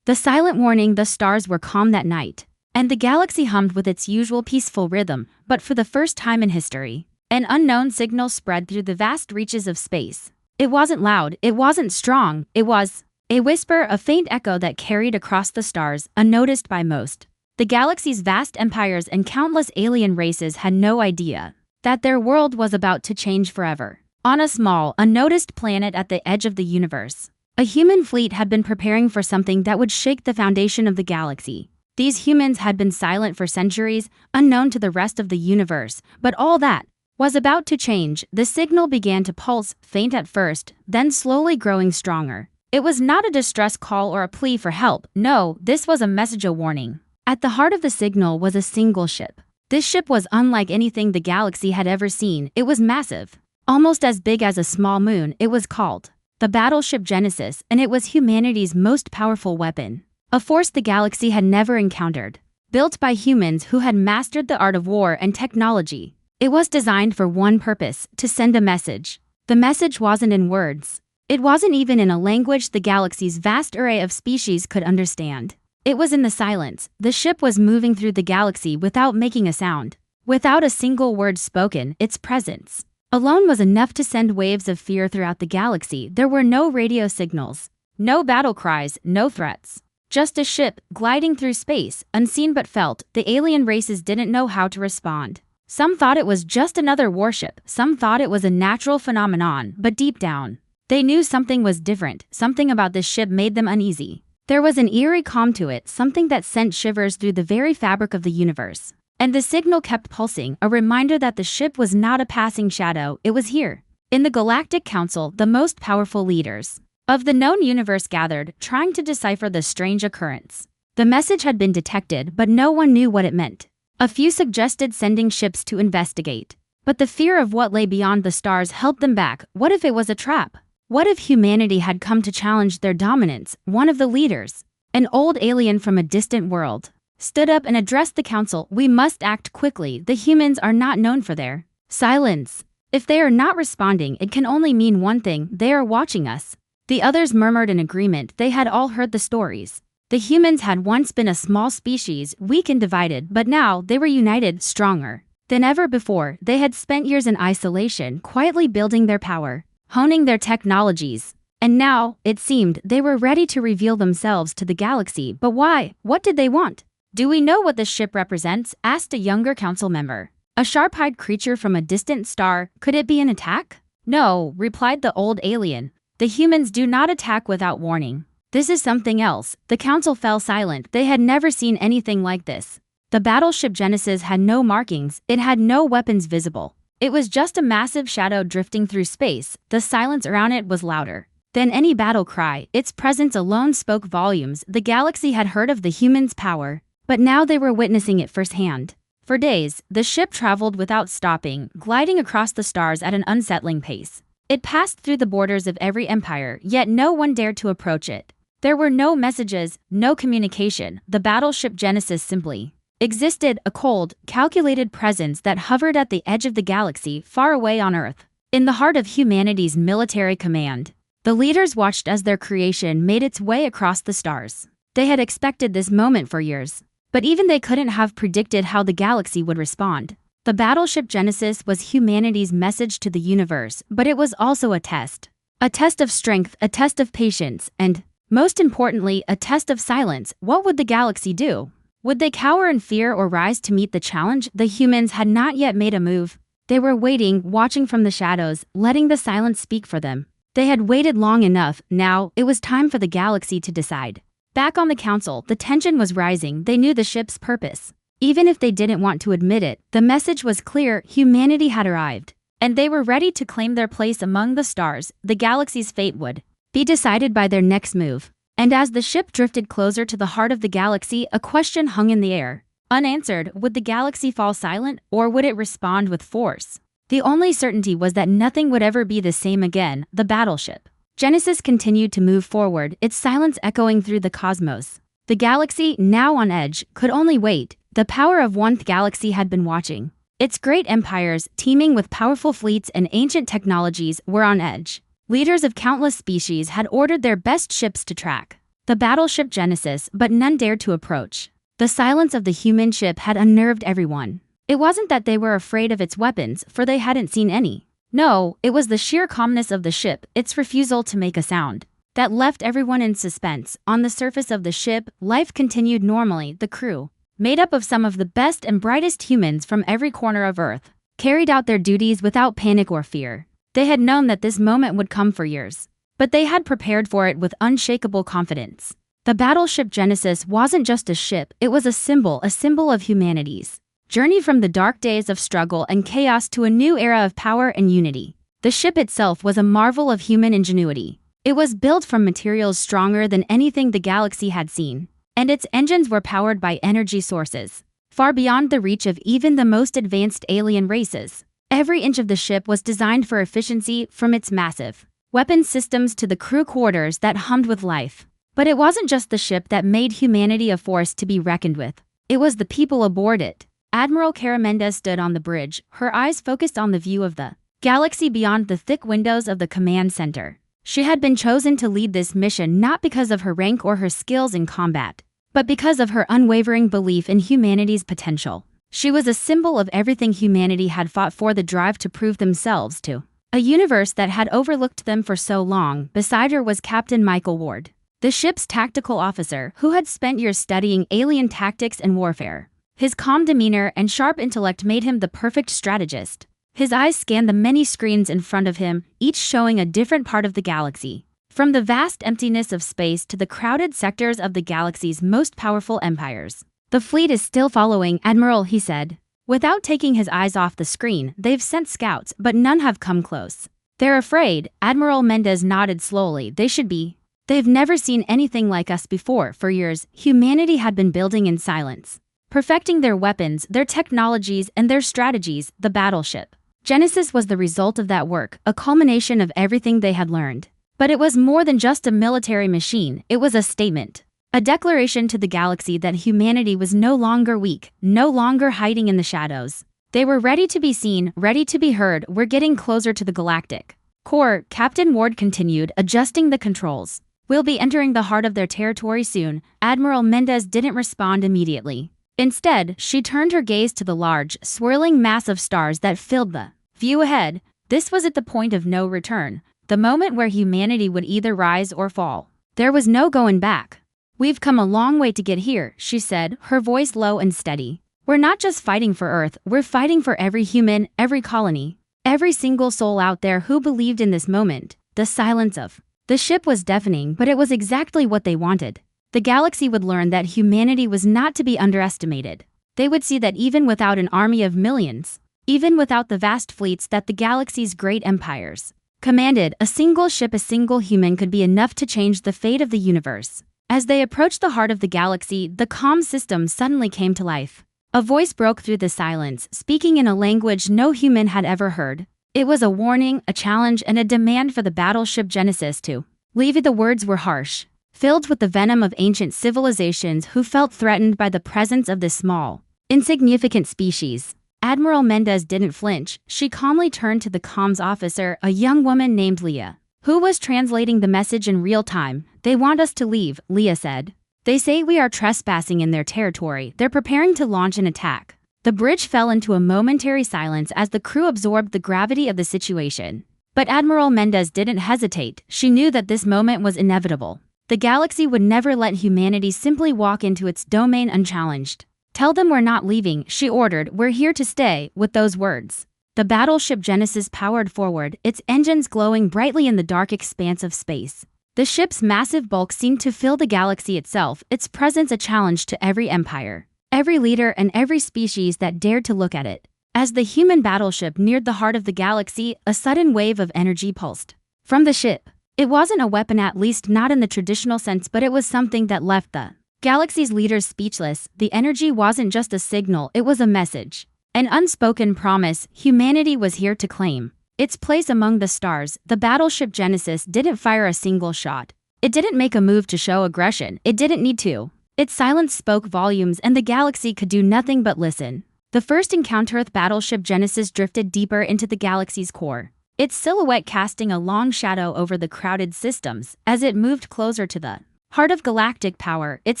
The silent warning the stars were calm that night, and the galaxy hummed with its usual peaceful rhythm, but for the first time in history, an unknown signal spread through the vast reaches of space. It wasn't loud, it wasn't strong, it was a whisper, a faint echo that carried across the stars, unnoticed by most. The galaxy's vast empires and countless alien races had no idea that their world was about to change forever. On a small, unnoticed planet at the edge of the universe, a human fleet had been preparing for something that would shake the foundation of the galaxy. These humans had been silent for centuries, unknown to the rest of the universe, but all that was about to change. The signal began to pulse, faint at first, then slowly growing stronger. It was not a distress call or a plea for help. No, this was a message, a warning. At the heart of the signal was a single ship. This ship was unlike anything the galaxy had ever seen. It was massive, almost as big as a small moon. It was called the Battleship Genesis, and it was humanity's most powerful weapon, a force the galaxy had never encountered. Built by humans who had mastered the art of war and technology, it was designed for one purpose: to send a message. The message wasn't in words. It wasn't even in a language the galaxy's vast array of species could understand. It was in the silence. The ship was moving through the galaxy without making a sound. Without a single word spoken, its presence alone was enough to send waves of fear throughout the galaxy. There were no radio signals, no battle cries, no threats. Just a ship, gliding through space, unseen but felt. The alien races didn't know how to respond. Some thought it was just another warship, some thought it was a natural phenomenon, but deep down, they knew something was different. Something about this ship made them uneasy. There was an eerie calm to it, something that sent shivers through the very fabric of the universe. And the signal kept pulsing, a reminder that the ship was not a passing shadow. It was here. In the Galactic Council, the most powerful leaders of the known universe gathered, trying to decipher the strange occurrence. The message had been detected, but no one knew what it meant. A few suggested sending ships to investigate, but the fear of what lay beyond the stars held them back. What if it was a trap? What if humanity had come to challenge their dominance? One of the leaders, an old alien from a distant world, stood up and addressed the council. We must act quickly. The humans are not known for their silence. If they are not responding, it can only mean one thing: they are watching us. The others murmured in agreement. They had all heard the stories. The humans had once been a small species, weak and divided, but now they were united, stronger than ever before. They had spent years in isolation, quietly building their power, honing their technologies. And now, it seemed, they were ready to reveal themselves to the galaxy. But why? What did they want? Do we know what this ship represents? Asked a younger council member. A sharp-eyed creature from a distant star. Could it be an attack? No, replied the old alien. The humans do not attack without warning. This is something else. The council fell silent. They had never seen anything like this. The Battleship Genesis had no markings. It had no weapons visible. It was just a massive shadow drifting through space. The silence around it was louder than any battle cry. Its presence alone spoke volumes. The galaxy had heard of the humans' power, but now they were witnessing it firsthand. For days, the ship traveled without stopping, gliding across the stars at an unsettling pace. It passed through the borders of every empire, yet no one dared to approach it. There were no messages, no communication. The Battleship Genesis simply existed, a cold, calculated presence that hovered at the edge of the galaxy, far away on Earth, in the heart of humanity's military command. The leaders watched as their creation made its way across the stars. They had expected this moment for years, but even they couldn't have predicted how the galaxy would respond. The Battleship Genesis was humanity's message to the universe, but it was also a test. A test of strength, a test of patience, and, most importantly, a test of silence. What would the galaxy do? Would they cower in fear or rise to meet the challenge? The humans had not yet made a move. They were waiting, watching from the shadows, letting the silence speak for them. They had waited long enough. Now, it was time for the galaxy to decide. Back on the council, the tension was rising. They knew the ship's purpose. Even if they didn't want to admit it, the message was clear: humanity had arrived, and they were ready to claim their place among the stars. The galaxy's fate would be decided by their next move. And as the ship drifted closer to the heart of the galaxy, a question hung in the air. Unanswered, would the galaxy fall silent, or would it respond with force? The only certainty was that nothing would ever be the same again. The Battleship Genesis continued to move forward, its silence echoing through the cosmos. The galaxy, now on edge, could only wait. The power of one galaxy had been watching. Its great empires, teeming with powerful fleets and ancient technologies, were on edge. Leaders of countless species had ordered their best ships to track the Battleship Genesis, but none dared to approach. The silence of the human ship had unnerved everyone. It wasn't that they were afraid of its weapons, for they hadn't seen any. No, it was the sheer calmness of the ship, its refusal to make a sound, that left everyone in suspense. On the surface of the ship, life continued normally. The crew, made up of some of the best and brightest humans from every corner of Earth, carried out their duties without panic or fear. They had known that this moment would come for years, but they had prepared for it with unshakable confidence. The Battleship Genesis wasn't just a ship, it was a symbol of humanity's journey from the dark days of struggle and chaos to a new era of power and unity. The ship itself was a marvel of human ingenuity. It was built from materials stronger than anything the galaxy had seen, and its engines were powered by energy sources far beyond the reach of even the most advanced alien races. Every inch of the ship was designed for efficiency, from its massive weapon systems to the crew quarters that hummed with life. But it wasn't just the ship that made humanity a force to be reckoned with. It was the people aboard it. Admiral Cara Mendez stood on the bridge, her eyes focused on the view of the galaxy beyond the thick windows of the command center. She had been chosen to lead this mission not because of her rank or her skills in combat, but because of her unwavering belief in humanity's potential. She was a symbol of everything humanity had fought for, the drive to prove themselves to a universe that had overlooked them for so long. Beside her was Captain Michael Ward, the ship's tactical officer who had spent years studying alien tactics and warfare. His calm demeanor and sharp intellect made him the perfect strategist. His eyes scanned the many screens in front of him, each showing a different part of the galaxy. From the vast emptiness of space to the crowded sectors of the galaxy's most powerful empires. "The fleet is still following, Admiral," he said. Without taking his eyes off the screen, "They've sent scouts, but none have come close. They're afraid." Admiral Mendez nodded slowly. "They should be. They've never seen anything like us before." For years, humanity had been building in silence, perfecting their weapons, their technologies, and their strategies. The Battleship Genesis was the result of that work, a culmination of everything they had learned. But it was more than just a military machine. It was a statement, a declaration to the galaxy that humanity was no longer weak, no longer hiding in the shadows. They were ready to be seen, ready to be heard. "We're getting closer to the Galactic core," Captain Ward continued, adjusting the controls. "We'll be entering the heart of their territory soon." Admiral Mendez didn't respond immediately. Instead, she turned her gaze to the large, swirling mass of stars that filled the view ahead. This was at the point of no return, the moment where humanity would either rise or fall. There was no going back. "We've come a long way to get here," she said, her voice low and steady. "We're not just fighting for Earth, we're fighting for every human, every colony, every single soul out there who believed in this moment." The silence of the ship was deafening, but it was exactly what they wanted. The galaxy would learn that humanity was not to be underestimated. They would see that even without an army of millions, even without the vast fleets that the galaxy's great empires commanded, a single ship, a single human could be enough to change the fate of the universe. As they approached the heart of the galaxy, the comm system suddenly came to life. A voice broke through the silence, speaking in a language no human had ever heard. It was a warning, a challenge, and a demand for the Battleship Genesis to leave. The words were harsh, filled with the venom of ancient civilizations who felt threatened by the presence of this small, insignificant species. Admiral Mendez didn't flinch. She calmly turned to the comms officer, a young woman named Leah, who was translating the message in real time. "They want us to leave," Leah said. "They say we are trespassing in their territory. They're preparing to launch an attack." The bridge fell into a momentary silence as the crew absorbed the gravity of the situation. But Admiral Mendez didn't hesitate. She knew that this moment was inevitable. The galaxy would never let humanity simply walk into its domain unchallenged. "Tell them we're not leaving," she ordered. "We're here to stay." With those words, the Battleship Genesis powered forward, its engines glowing brightly in the dark expanse of space. The ship's massive bulk seemed to fill the galaxy itself, its presence a challenge to every empire, every leader, and every species that dared to look at it. As the human battleship neared the heart of the galaxy, a sudden wave of energy pulsed from the ship. It wasn't a weapon, at least not in the traditional sense, but it was something that left the galaxy's leaders speechless. The energy wasn't just a signal, it was a message. An unspoken promise humanity was here to claim its place among the stars. The Battleship Genesis didn't fire a single shot. It didn't make a move to show aggression. It didn't need to. Its silence spoke volumes, and the galaxy could do nothing but listen. The first encounter with Battleship Genesis drifted deeper into the galaxy's core, its silhouette casting a long shadow over the crowded systems. As it moved closer to the Heart of galactic power, its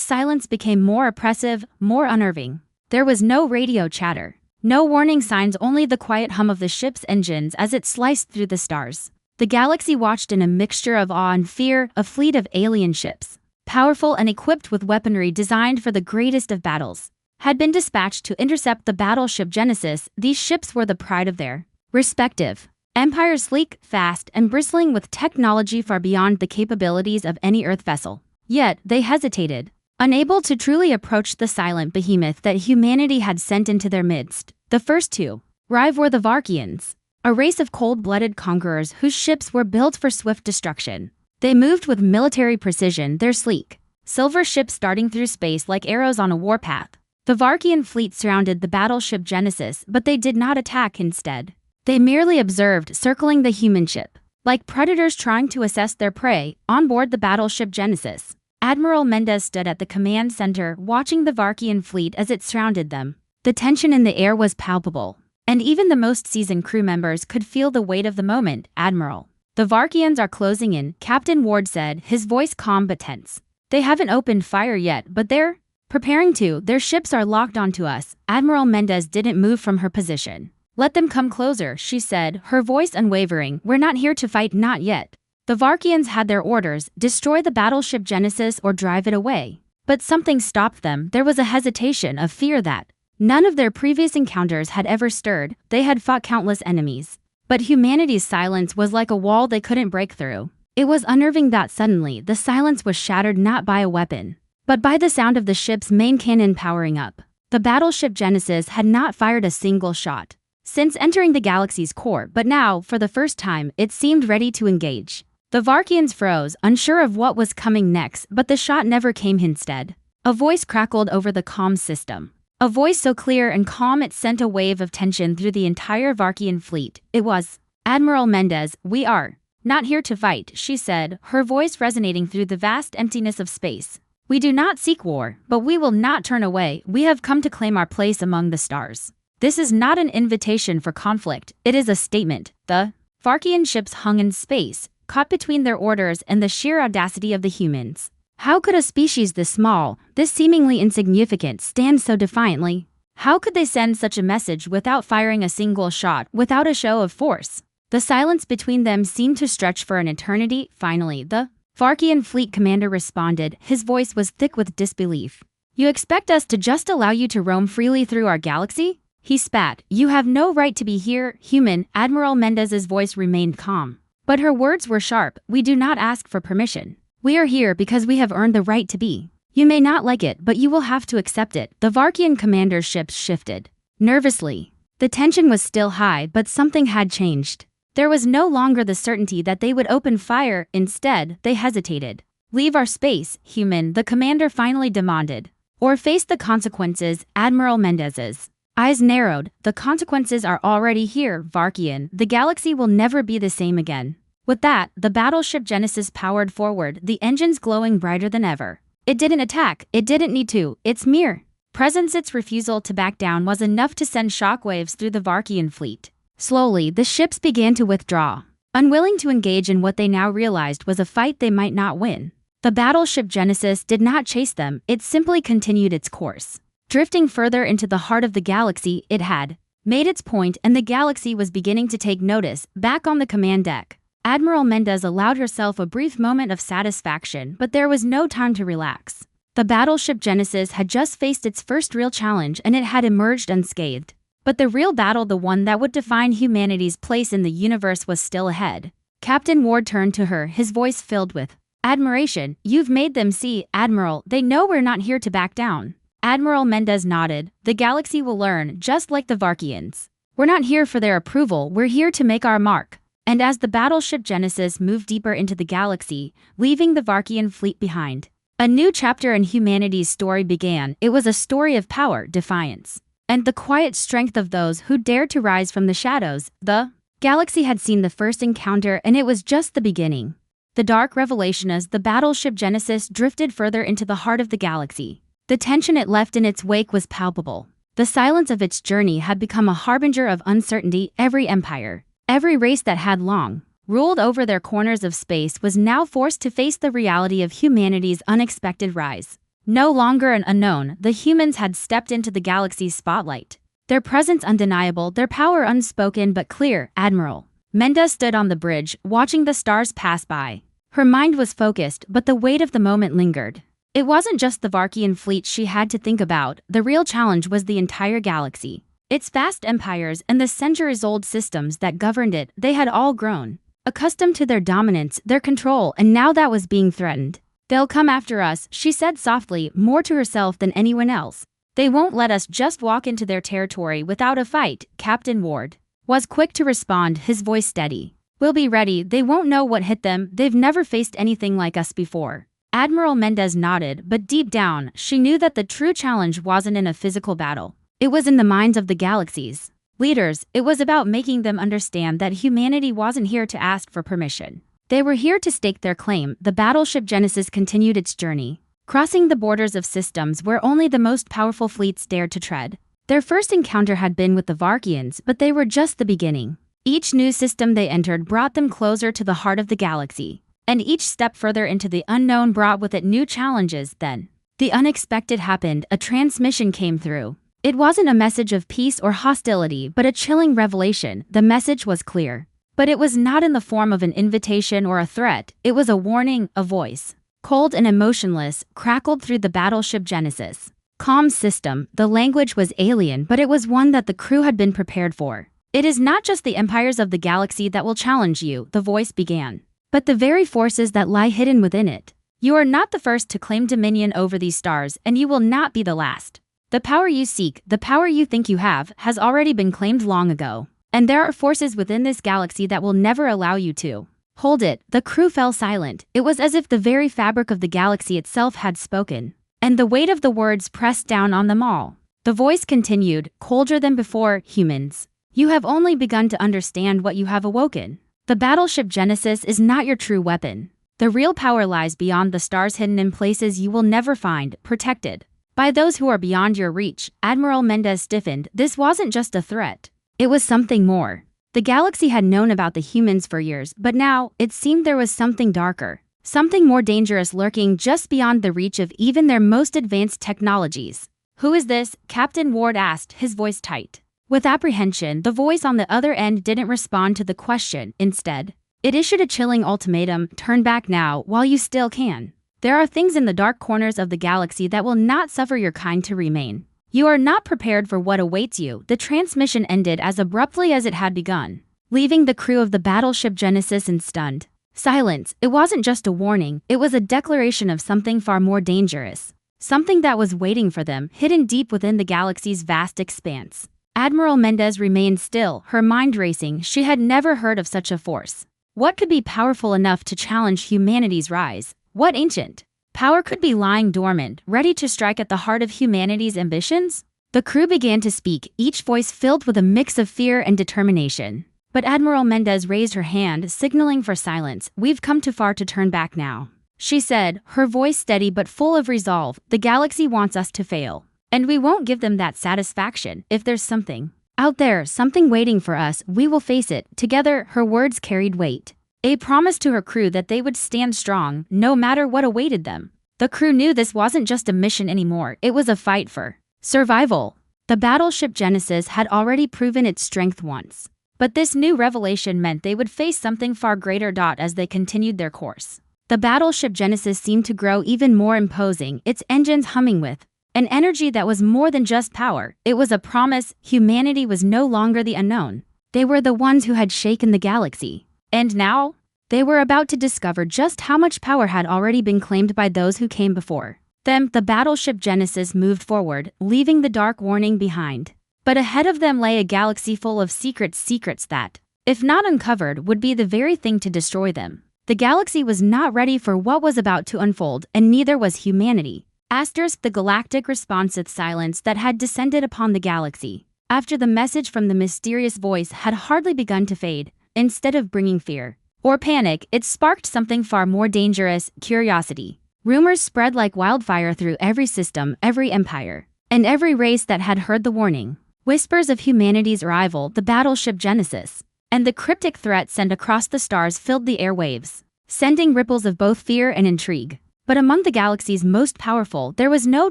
silence became more oppressive, more unnerving. There was no radio chatter. No warning signs, only the quiet hum of the ship's engines as it sliced through the stars. The galaxy watched in a mixture of awe and fear, a fleet of alien ships, powerful and equipped with weaponry designed for the greatest of battles, had been dispatched to intercept the Battleship Genesis. These ships were the pride of their respective empires, sleek, fast, and bristling with technology far beyond the capabilities of any Earth vessel. Yet, they hesitated, unable to truly approach the silent behemoth that humanity had sent into their midst. The first to arrive were the Varkians, a race of cold-blooded conquerors whose ships were built for swift destruction. They moved with military precision, their sleek, silver ships darting through space like arrows on a warpath. The Varkian fleet surrounded the Battleship Genesis, but they did not attack. Instead, they merely observed, circling the human ship, like predators trying to assess their prey. On board the Battleship Genesis, Admiral Mendez stood at the command center, watching the Varkian fleet as it surrounded them. The tension in the air was palpable, and even the most seasoned crew members could feel the weight of the moment. "Admiral, the Varkians are closing in," Captain Ward said, his voice calm but tense. "They haven't opened fire yet, but they're preparing to. Their ships are locked onto us." Admiral Mendez didn't move from her position. "Let them come closer," she said, her voice unwavering. "We're not here to fight, not yet." The Varkians had their orders: destroy the Battleship Genesis or drive it away. But something stopped them. There was a hesitation, of fear that none of their previous encounters had ever stirred. They had fought countless enemies, but humanity's silence was like a wall they couldn't break through. It was unnerving that suddenly, the silence was shattered not by a weapon, but by the sound of the ship's main cannon powering up. The Battleship Genesis had not fired a single shot since entering the galaxy's core, but now, for the first time, it seemed ready to engage. The Varkians froze, unsure of what was coming next, but the shot never came. Instead, a voice crackled over the comm system. A voice so clear and calm it sent a wave of tension through the entire Varkian fleet. It was Admiral Mendez. "We are not here to fight," she said, her voice resonating through the vast emptiness of space. "We do not seek war, but we will not turn away. We have come to claim our place among the stars. This is not an invitation for conflict, it is a statement." The Varkian ships hung in space, caught between their orders and the sheer audacity of the humans. How could a species this small, this seemingly insignificant, stand so defiantly? How could they send such a message without firing a single shot, without a show of force? The silence between them seemed to stretch for an eternity. Finally, the Varkian fleet commander responded. His voice was thick with disbelief. "You expect us to just allow you to roam freely through our galaxy?" He spat. "You have no right to be here, human." Admiral Mendez's voice remained calm, but her words were sharp. "We do not ask for permission. We are here because we have earned the right to be. You may not like it, but you will have to accept it." The Varkian commander's ships shifted nervously. The tension was still high, but something had changed. There was no longer the certainty that they would open fire. Instead, they hesitated. "Leave our space, human," the commander finally demanded, "or face the consequences." Admiral Mendez's eyes narrowed. "The consequences are already here, Varkian. The galaxy will never be the same again." With that, the Battleship Genesis powered forward, the engines glowing brighter than ever. It didn't attack, it didn't need to. Its mere presence, its refusal to back down, was enough to send shockwaves through the Varkian fleet. Slowly, the ships began to withdraw, unwilling to engage in what they now realized was a fight they might not win. The Battleship Genesis did not chase them, it simply continued its course. Drifting further into the heart of the galaxy, it had made its point, and the galaxy was beginning to take notice. Back on the command deck, Admiral Mendez allowed herself a brief moment of satisfaction, but there was no time to relax. The Battleship Genesis had just faced its first real challenge, and it had emerged unscathed. But the real battle, the one that would define humanity's place in the universe, was still ahead. Captain Ward turned to her, his voice filled with admiration. "You've made them see, Admiral. They know we're not here to back down." Admiral Mendez nodded. "The galaxy will learn, just like the Varkians. We're not here for their approval, we're here to make our mark." And as the Battleship Genesis moved deeper into the galaxy, leaving the Varkian fleet behind, a new chapter in humanity's story began. It was a story of power, defiance, and the quiet strength of those who dared to rise from the shadows. The galaxy had seen the first encounter, and it was just the beginning. The dark revelation as the Battleship Genesis drifted further into the heart of the galaxy. The tension it left in its wake was palpable. The silence of its journey had become a harbinger of uncertainty. Every empire, every race that had long ruled over their corners of space, was now forced to face the reality of humanity's unexpected rise. No longer an unknown, the humans had stepped into the galaxy's spotlight. Their presence undeniable, their power unspoken but clear. Admiral Mendez stood on the bridge, watching the stars pass by. Her mind was focused, but the weight of the moment lingered. It wasn't just the Varkian fleet she had to think about, the real challenge was the entire galaxy. Its vast empires and the centuries-old systems that governed it, they had all grown accustomed to their dominance, their control, and now that was being threatened. "They'll come after us," she said softly, more to herself than anyone else. "They won't let us just walk into their territory without a fight." Captain Ward was quick to respond, his voice steady. "We'll be ready. They won't know what hit them. They've never faced anything like us before." Admiral Mendez nodded, but deep down, she knew that the true challenge wasn't in a physical battle. It was in the minds of the galaxy's leaders. It was about making them understand that humanity wasn't here to ask for permission. They were here to stake their claim. The Battleship Genesis continued its journey, crossing the borders of systems where only the most powerful fleets dared to tread. Their first encounter had been with the Varkians, but they were just the beginning. Each new system they entered brought them closer to the heart of the galaxy, and each step further into the unknown brought with it new challenges. Then, the unexpected happened. A transmission came through. It wasn't a message of peace or hostility, but a chilling revelation. The message was clear, but it was not in the form of an invitation or a threat. It was a warning. A voice, cold and emotionless, crackled through the Battleship Genesis comm system. The language was alien, but it was one that the crew had been prepared for. "It is not just the empires of the galaxy that will challenge you," the voice began, "but the very forces that lie hidden within it. You are not the first to claim dominion over these stars, and you will not be the last. The power you seek, the power you think you have, has already been claimed long ago. And there are forces within this galaxy that will never allow you to hold it." The crew fell silent. It was as if the very fabric of the galaxy itself had spoken, and the weight of the words pressed down on them all. The voice continued, colder than before. "Humans, you have only begun to understand what you have awoken. The Battleship Genesis is not your true weapon. The real power lies beyond the stars, hidden in places you will never find, protected by those who are beyond your reach." Admiral Mendez stiffened. This wasn't just a threat. It was something more. The galaxy had known about the humans for years, but now, it seemed there was something darker, something more dangerous lurking just beyond the reach of even their most advanced technologies. "Who is this?" Captain Ward asked, his voice tight with apprehension. The voice on the other end didn't respond to the question. Instead, it issued a chilling ultimatum: turn back now, while you still can. There are things in the dark corners of the galaxy that will not suffer your kind to remain. You are not prepared for what awaits you." The transmission ended as abruptly as it had begun, leaving the crew of the Battleship Genesis in stunned silence. It wasn't just a warning, it was a declaration of something far more dangerous, something that was waiting for them, hidden deep within the galaxy's vast expanse. Admiral Mendez remained still, her mind racing. She had never heard of such a force. What could be powerful enough to challenge humanity's rise? What ancient power could be lying dormant, ready to strike at the heart of humanity's ambitions? The crew began to speak, each voice filled with a mix of fear and determination. But Admiral Mendez raised her hand, signaling for silence. "We've come too far to turn back now," she said, her voice steady but full of resolve. "The galaxy wants us to fail, and we won't give them that satisfaction. If there's something out there, something waiting for us, we will face it together." Her words carried weight, a promise to her crew that they would stand strong, no matter what awaited them. The crew knew this wasn't just a mission anymore, it was a fight for survival. The Battleship Genesis had already proven its strength once, but this new revelation meant they would face something far greater. As they continued their course, the Battleship Genesis seemed to grow even more imposing, its engines humming with an energy that was more than just power. It was a promise. Humanity was no longer the unknown. They were the ones who had shaken the galaxy. And now, they were about to discover just how much power had already been claimed by those who came before them. The Battleship Genesis moved forward, leaving the dark warning behind. But ahead of them lay a galaxy full of secrets that, if not uncovered, would be the very thing to destroy them. The galaxy was not ready for what was about to unfold, and neither was humanity. The galactic responsive silence that had descended upon the galaxy after the message from the mysterious voice had hardly begun to fade. Instead of bringing fear or panic, it sparked something far more dangerous: curiosity. Rumors spread like wildfire through every system, every empire, and every race that had heard the warning. Whispers of humanity's arrival, the Battleship Genesis, and the cryptic threat sent across the stars filled the airwaves, sending ripples of both fear and intrigue. But among the galaxies most powerful, there was no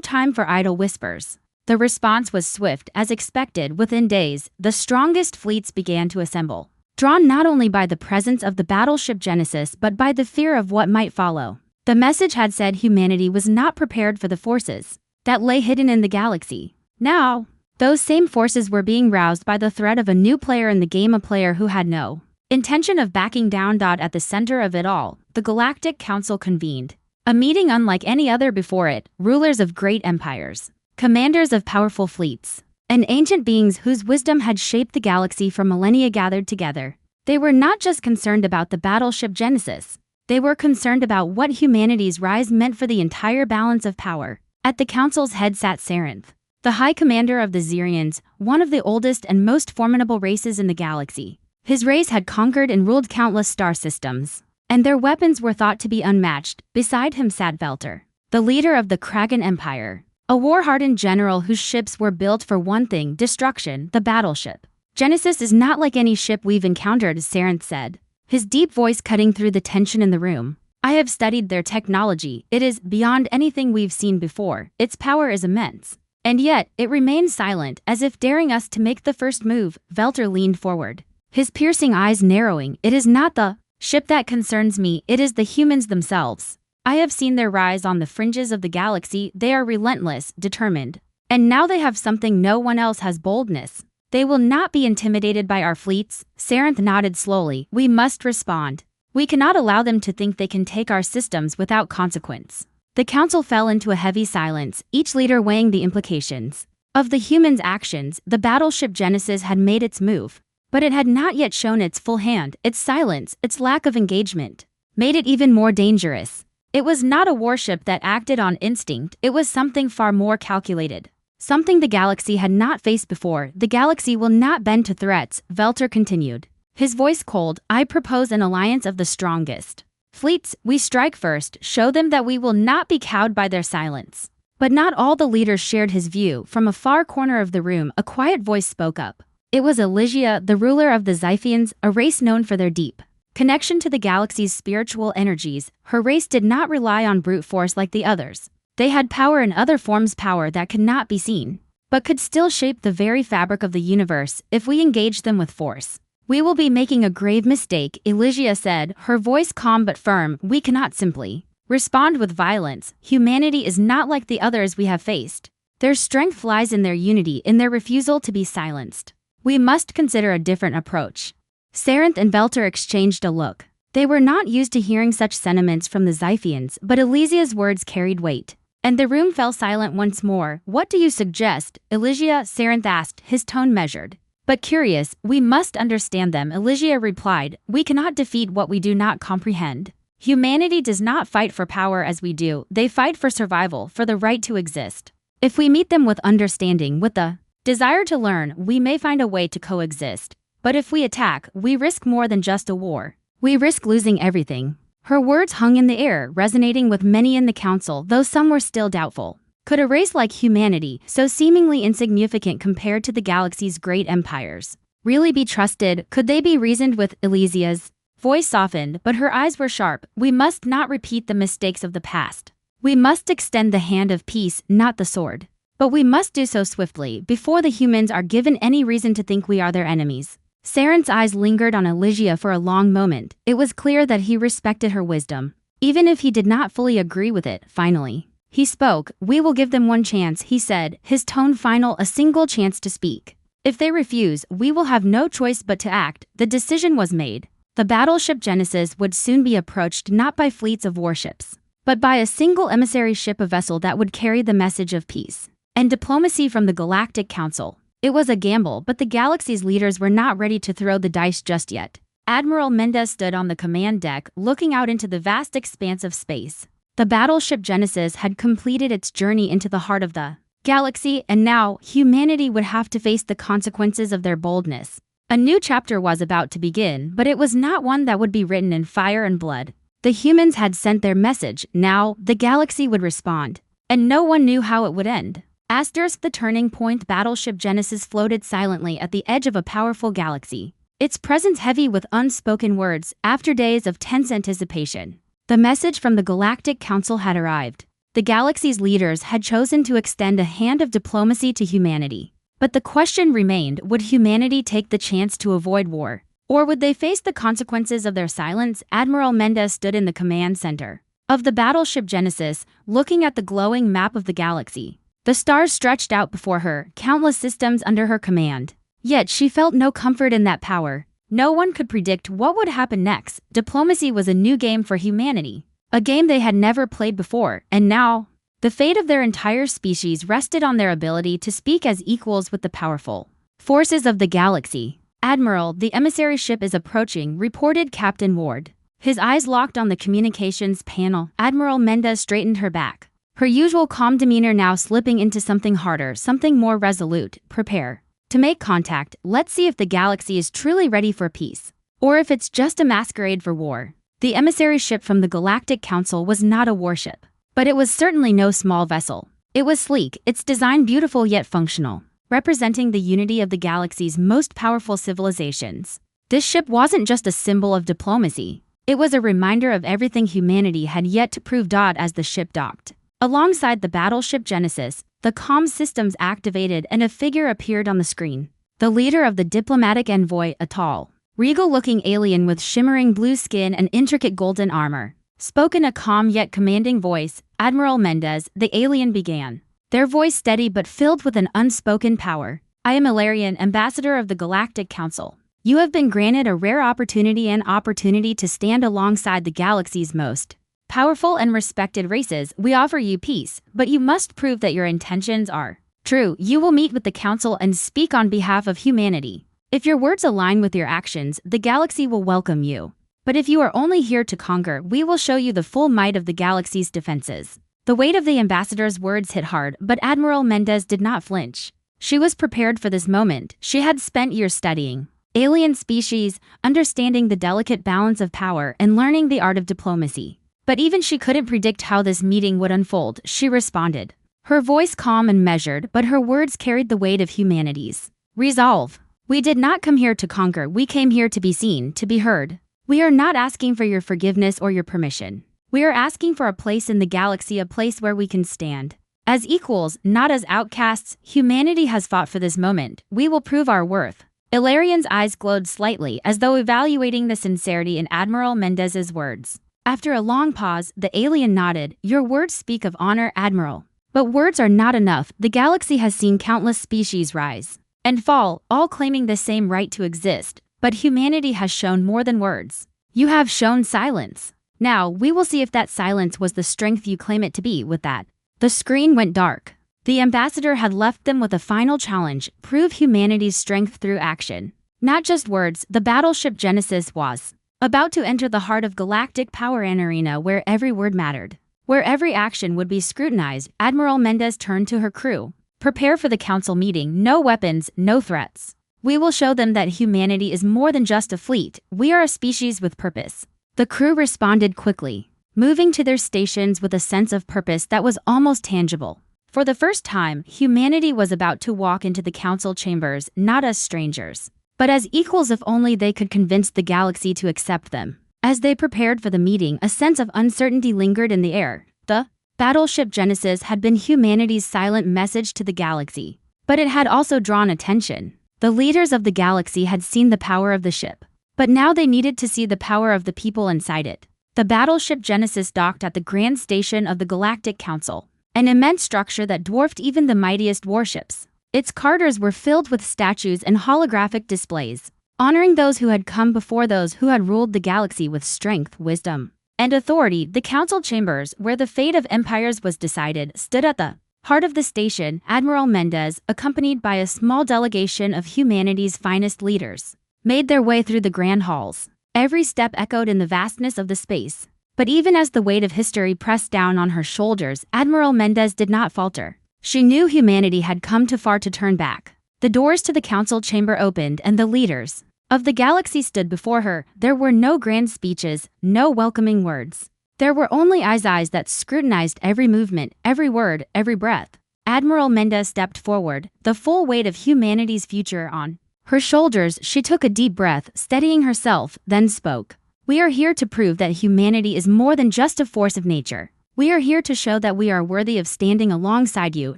time for idle whispers. The response was swift. As expected, within days, the strongest fleets began to assemble, drawn not only by the presence of the Battleship Genesis but by the fear of what might follow. The message had said humanity was not prepared for the forces that lay hidden in the galaxy. Now, those same forces were being roused by the threat of a new player in the game, a player who had no intention of backing down. At the center of it all, the Galactic Council convened. A meeting unlike any other before it. Rulers of great empires, commanders of powerful fleets, and ancient beings whose wisdom had shaped the galaxy for millennia gathered together. They were not just concerned about the Battleship Genesis. They were concerned about what humanity's rise meant for the entire balance of power. At the council's head sat Sarenth, the High Commander of the Xerians, one of the oldest and most formidable races in the galaxy. His race had conquered and ruled countless star systems, and their weapons were thought to be unmatched. Beside him sat Velter, the leader of the Kragan Empire, a war-hardened general whose ships were built for one thing: destruction. The Battleship Genesis is not like any ship we've encountered, Sarenth said, his deep voice cutting through the tension in the room. I have studied their technology. It is beyond anything we've seen before. Its power is immense. And yet, it remains silent, as if daring us to make the first move. Velter leaned forward, his piercing eyes narrowing. It is not the ship that concerns me, it is the humans themselves. I have seen their rise on the fringes of the galaxy. They are relentless, determined. And now they have something no one else has: boldness. They will not be intimidated by our fleets. Sarenth nodded slowly. We must respond. We cannot allow them to think they can take our systems without consequence. The council fell into a heavy silence, each leader weighing the implications of the humans' actions. The Battleship Genesis had made its move, but it had not yet shown its full hand. Its silence, its lack of engagement, made it even more dangerous. It was not a warship that acted on instinct. It was something far more calculated, something the galaxy had not faced before. The galaxy will not bend to threats, Velter continued, his voice cold. I propose an alliance of the strongest fleets. We strike first, show them that we will not be cowed by their silence. But not all the leaders shared his view. From a far corner of the room, a quiet voice spoke up. It was Elysia, the ruler of the Xifians, a race known for their deep connection to the galaxy's spiritual energies. Her race did not rely on brute force like the others. They had power in other forms, power that could not be seen, but could still shape the very fabric of the universe. If we engage them with force, we will be making a grave mistake, Elysia said, her voice calm but firm. We cannot simply respond with violence. Humanity is not like the others we have faced. Their strength lies in their unity, in their refusal to be silenced. We must consider a different approach. Sarenth and Velter exchanged a look. They were not used to hearing such sentiments from the Xifians, but Elysia's words carried weight, and the room fell silent once more. What do you suggest, Elysia? Sarenth asked, his tone measured but curious. We must understand them, Elysia replied. We cannot defeat what we do not comprehend. Humanity does not fight for power as we do. They fight for survival, for the right to exist. If we meet them with understanding, with the desire to learn, we may find a way to coexist. But if we attack, we risk more than just a war. We risk losing everything. Her words hung in the air, resonating with many in the council, though some were still doubtful. Could a race like humanity, so seemingly insignificant compared to the galaxy's great empires, really be trusted? Could they be reasoned with? Elysia's voice softened, but her eyes were sharp. We must not repeat the mistakes of the past. We must extend the hand of peace, not the sword. But we must do so swiftly, before the humans are given any reason to think we are their enemies. Sarenth's eyes lingered on Elysia for a long moment. It was clear that he respected her wisdom, even if he did not fully agree with it. Finally, he spoke. We will give them one chance, he said, his tone final, a single chance to speak. If they refuse, we will have no choice but to act. The decision was made. The Battleship Genesis would soon be approached not by fleets of warships, but by a single emissary ship, a vessel that would carry the message of peace and diplomacy from the Galactic Council. It was a gamble, but the galaxy's leaders were not ready to throw the dice just yet. Admiral Mendez stood on the command deck, looking out into the vast expanse of space. The Battleship Genesis had completed its journey into the heart of the galaxy, and now humanity would have to face the consequences of their boldness. A new chapter was about to begin, but it was not one that would be written in fire and blood. The humans had sent their message. Now, the galaxy would respond, and no one knew how it would end. *The turning point. Battleship Genesis floated silently at the edge of a powerful galaxy, its presence heavy with unspoken words after days of tense anticipation. The message from the Galactic Council had arrived. The galaxy's leaders had chosen to extend a hand of diplomacy to humanity. But the question remained, would humanity take the chance to avoid war? Or would they face the consequences of their silence? Admiral Mendez stood in the command center of the Battleship Genesis, looking at the glowing map of the galaxy. The stars stretched out before her, countless systems under her command. Yet she felt no comfort in that power. No one could predict what would happen next. Diplomacy was a new game for humanity, a game they had never played before, and now, the fate of their entire species rested on their ability to speak as equals with the powerful forces of the galaxy. "Admiral, the emissary ship is approaching," reported Captain Ward. His eyes locked on the communications panel. Admiral Mendez straightened her back, her usual calm demeanor now slipping into something harder, something more resolute. "Prepare to make contact. Let's see if the galaxy is truly ready for peace, or if it's just a masquerade for war." The emissary ship from the Galactic Council was not a warship, but it was certainly no small vessel. It was sleek, its design beautiful yet functional, representing the unity of the galaxy's most powerful civilizations. This ship wasn't just a symbol of diplomacy. It was a reminder of everything humanity had yet to prove. As the ship docked alongside the Battleship Genesis, the comm systems activated and a figure appeared on the screen. The leader of the diplomatic envoy, a tall, regal-looking alien with shimmering blue skin and intricate golden armor, spoke in a calm yet commanding voice. "Admiral Mendez," the alien began, their voice steady but filled with an unspoken power. "I am Ilarian, ambassador of the Galactic Council. You have been granted a rare opportunity to stand alongside the galaxy's most powerful and respected races. We offer you peace, but you must prove that your intentions are true. You will meet with the Council and speak on behalf of humanity. If your words align with your actions, the galaxy will welcome you. But if you are only here to conquer, we will show you the full might of the galaxy's defenses." The weight of the ambassador's words hit hard, but Admiral Mendez did not flinch. She was prepared for this moment. She had spent years studying alien species, understanding the delicate balance of power, and learning the art of diplomacy. But even she couldn't predict how this meeting would unfold. She responded, her voice calm and measured, but her words carried the weight of humanity's resolve. "We did not come here to conquer. We came here to be seen, to be heard. We are not asking for your forgiveness or your permission. We are asking for a place in the galaxy, a place where we can stand as equals, not as outcasts. Humanity has fought for this moment. We will prove our worth." Ilarian's eyes glowed slightly, as though evaluating the sincerity in Admiral Mendez's words. After a long pause, the alien nodded. "Your words speak of honor, Admiral. But words are not enough. The galaxy has seen countless species rise and fall, all claiming the same right to exist. But humanity has shown more than words. You have shown silence. Now, we will see if that silence was the strength you claim it to be." With that, the screen went dark. The ambassador had left them with a final challenge: prove humanity's strength through action, not just words. The Battleship Genesis was about to enter the heart of galactic power, an arena where every word mattered, where every action would be scrutinized. Admiral Mendez turned to her crew. "Prepare for the council meeting. No weapons, no threats. We will show them that humanity is more than just a fleet. We are a species with purpose." The crew responded quickly, moving to their stations with a sense of purpose that was almost tangible. For the first time, humanity was about to walk into the council chambers, not as strangers, but as equals. If only they could convince the galaxy to accept them. As they prepared for the meeting, a sense of uncertainty lingered in the air. The Battleship Genesis had been humanity's silent message to the galaxy, but it had also drawn attention. The leaders of the galaxy had seen the power of the ship, but now they needed to see the power of the people inside it. The Battleship Genesis docked at the Grand Station of the Galactic Council, an immense structure that dwarfed even the mightiest warships. Its corridors were filled with statues and holographic displays, honoring those who had come before, those who had ruled the galaxy with strength, wisdom, and authority. The council chambers, where the fate of empires was decided, stood at the heart of the station. Admiral Mendez, accompanied by a small delegation of humanity's finest leaders, made their way through the grand halls. Every step echoed in the vastness of the space. But even as the weight of history pressed down on her shoulders, Admiral Mendez did not falter. She knew humanity had come too far to turn back. The doors to the council chamber opened and the leaders of the galaxy stood before her. There were no grand speeches, no welcoming words. There were only eyes that scrutinized every movement, every word, every breath. Admiral Mendez stepped forward, the full weight of humanity's future on Her shoulders, she took a deep breath, steadying herself, then spoke. We are here to prove that humanity is more than just a force of nature. We are here to show that we are worthy of standing alongside you,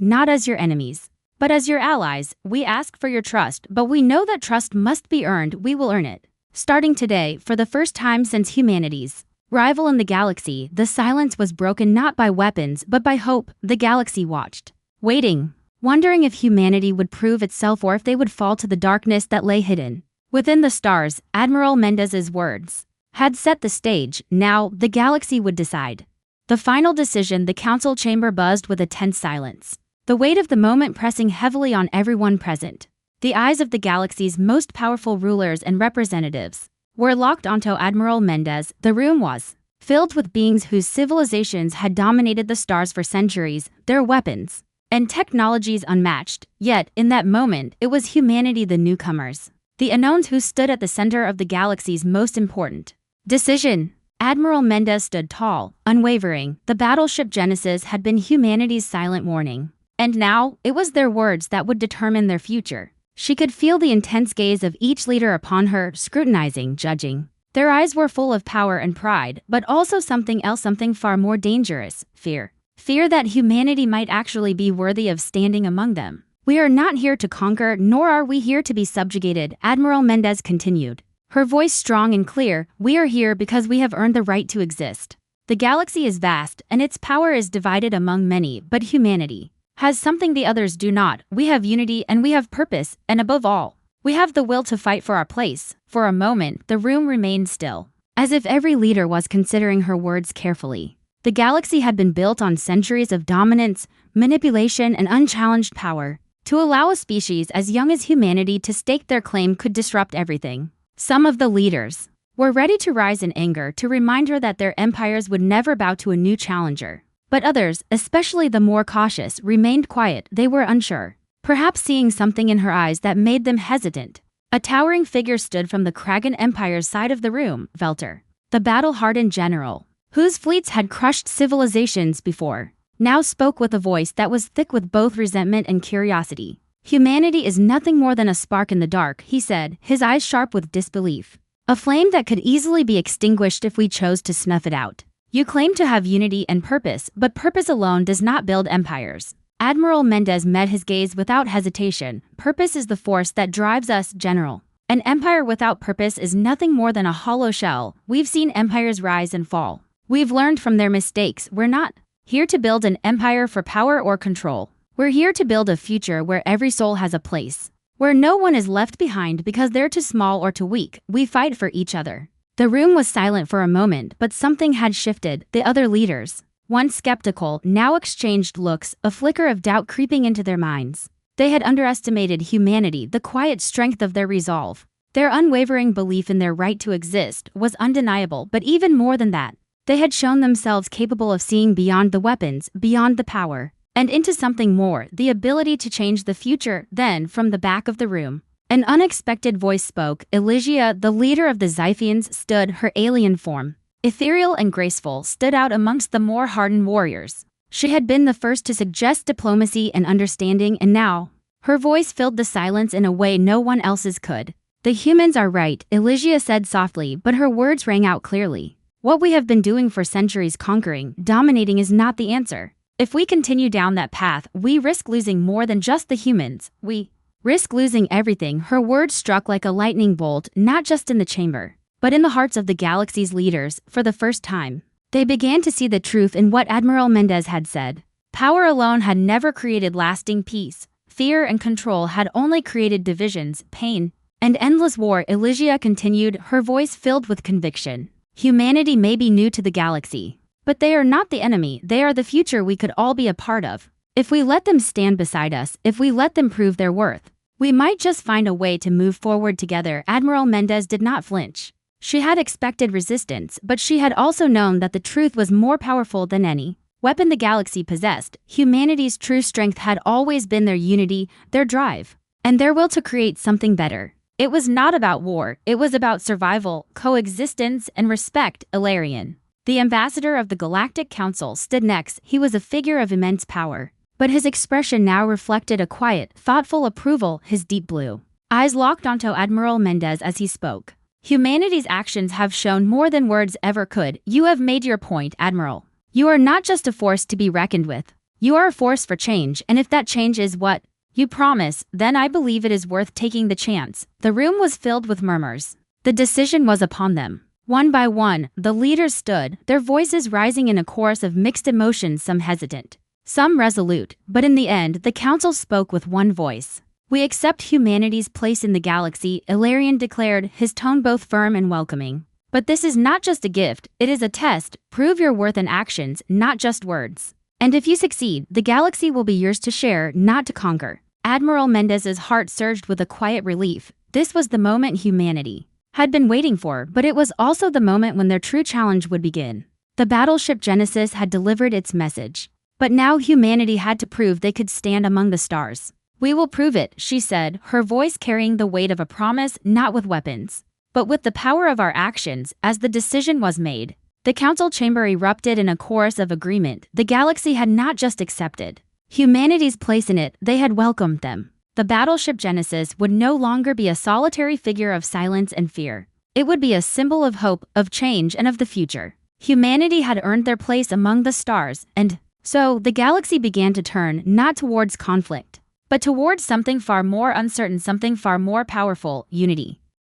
not as your enemies, but as your allies. We ask for your trust, but we know that trust must be earned. We will earn it. Starting today, for the first time since humanity's rival in the galaxy, the silence was broken not by weapons, but by hope. The galaxy watched, waiting, wondering if humanity would prove itself or if they would fall to the darkness that lay hidden within the stars. Admiral Mendez's words had set the stage. Now, the galaxy would decide. The final decision. The council chamber buzzed with a tense silence, the weight of the moment pressing heavily on everyone present. The eyes of the galaxy's most powerful rulers and representatives were locked onto Admiral Mendez. The room was filled with beings whose civilizations had dominated the stars for centuries, their weapons and technologies unmatched. Yet, in that moment, it was humanity, the newcomers, the unknowns, who stood at the center of the galaxy's most important decision. Admiral Mendez stood tall, unwavering. The Battleship Genesis had been humanity's silent warning, and now, it was their words that would determine their future. She could feel the intense gaze of each leader upon her, scrutinizing, judging. Their eyes were full of power and pride, but also something else, something far more dangerous: fear. Fear that humanity might actually be worthy of standing among them. We are not here to conquer, nor are we here to be subjugated, Admiral Mendez continued, her voice strong and clear. We are here because we have earned the right to exist. The galaxy is vast, and its power is divided among many, but humanity has something the others do not. We have unity, and we have purpose, and above all, we have the will to fight for our place. For a moment, the room remained still, as if every leader was considering her words carefully. The galaxy had been built on centuries of dominance, manipulation, and unchallenged power. To allow a species as young as humanity to stake their claim could disrupt everything. Some of the leaders were ready to rise in anger, to remind her that their empires would never bow to a new challenger. But others, especially the more cautious, remained quiet. They were unsure, perhaps seeing something in her eyes that made them hesitant. A towering figure stood from the Kragan Empire's side of the room. Velter, the battle-hardened general, whose fleets had crushed civilizations before, now spoke with a voice that was thick with both resentment and curiosity. Humanity is nothing more than a spark in the dark, he said, his eyes sharp with disbelief. A flame that could easily be extinguished if we chose to snuff it out. You claim to have unity and purpose, but purpose alone does not build empires. Admiral Mendez met his gaze without hesitation. Purpose is the force that drives us, General. An empire without purpose is nothing more than a hollow shell. We've seen empires rise and fall. We've learned from their mistakes. We're not here to build an empire for power or control. We're here to build a future where every soul has a place, where no one is left behind because they're too small or too weak. We fight for each other. The room was silent for a moment, but something had shifted. The other leaders, once skeptical, now exchanged looks, a flicker of doubt creeping into their minds. They had underestimated humanity. The quiet strength of their resolve, their unwavering belief in their right to exist, was undeniable. But even more than that, they had shown themselves capable of seeing beyond the weapons, beyond the power, and into something more, the ability to change the future. Then, from the back of the room, an unexpected voice spoke. Elysia, the leader of the Xiphians, stood. Her alien form, ethereal and graceful, stood out amongst the more hardened warriors. She had been the first to suggest diplomacy and understanding, and now, her voice filled the silence in a way no one else's could. The humans are right, Elysia said softly, but her words rang out clearly. What we have been doing for centuries, conquering, dominating, is not the answer. If we continue down that path, we risk losing more than just the humans. We risk losing everything. Her words struck like a lightning bolt, not just in the chamber, but in the hearts of the galaxy's leaders. For the first time, they began to see the truth in what Admiral Mendez had said. Power alone had never created lasting peace. Fear and control had only created divisions, pain, and endless war. Elysia continued, her voice filled with conviction. Humanity may be new to the galaxy, but they are not the enemy. They are the future we could all be a part of. If we let them stand beside us, if we let them prove their worth, we might just find a way to move forward together. Admiral Mendez did not flinch. She had expected resistance, but she had also known that the truth was more powerful than any weapon the galaxy possessed. Humanity's true strength had always been their unity, their drive, and their will to create something better. It was not about war, it was about survival, coexistence, and respect. Ilarion, the ambassador of the Galactic Council, stood next. He was a figure of immense power, but his expression now reflected a quiet, thoughtful approval. His deep blue Eyes locked onto Admiral Mendez as he spoke. Humanity's actions have shown more than words ever could. You have made your point, Admiral. You are not just a force to be reckoned with. You are a force for change, and if that change is what you promise, then I believe it is worth taking the chance. The room was filled with murmurs. The decision was upon them. One by one, the leaders stood, their voices rising in a chorus of mixed emotions, some hesitant, some resolute, but in the end, the council spoke with one voice. We accept humanity's place in the galaxy, Ilarion declared, his tone both firm and welcoming. But this is not just a gift, it is a test. Prove your worth in actions, not just words. And if you succeed, the galaxy will be yours to share, not to conquer. Admiral Mendez's heart surged with a quiet relief. This was the moment humanity had been waiting for, but it was also the moment when their true challenge would begin. The Battleship Genesis had delivered its message. But now humanity had to prove they could stand among the stars. We will prove it, she said, her voice carrying the weight of a promise, not with weapons, but with the power of our actions. As the decision was made, the council chamber erupted in a chorus of agreement. The galaxy had not just accepted humanity's place in it, they had welcomed them. The Battleship Genesis would no longer be a solitary figure of silence and fear. It would be a symbol of hope, of change, and of the future. Humanity had earned their place among the stars, and so the galaxy began to turn, not towards conflict, but towards something far more uncertain, something far more powerful: unity.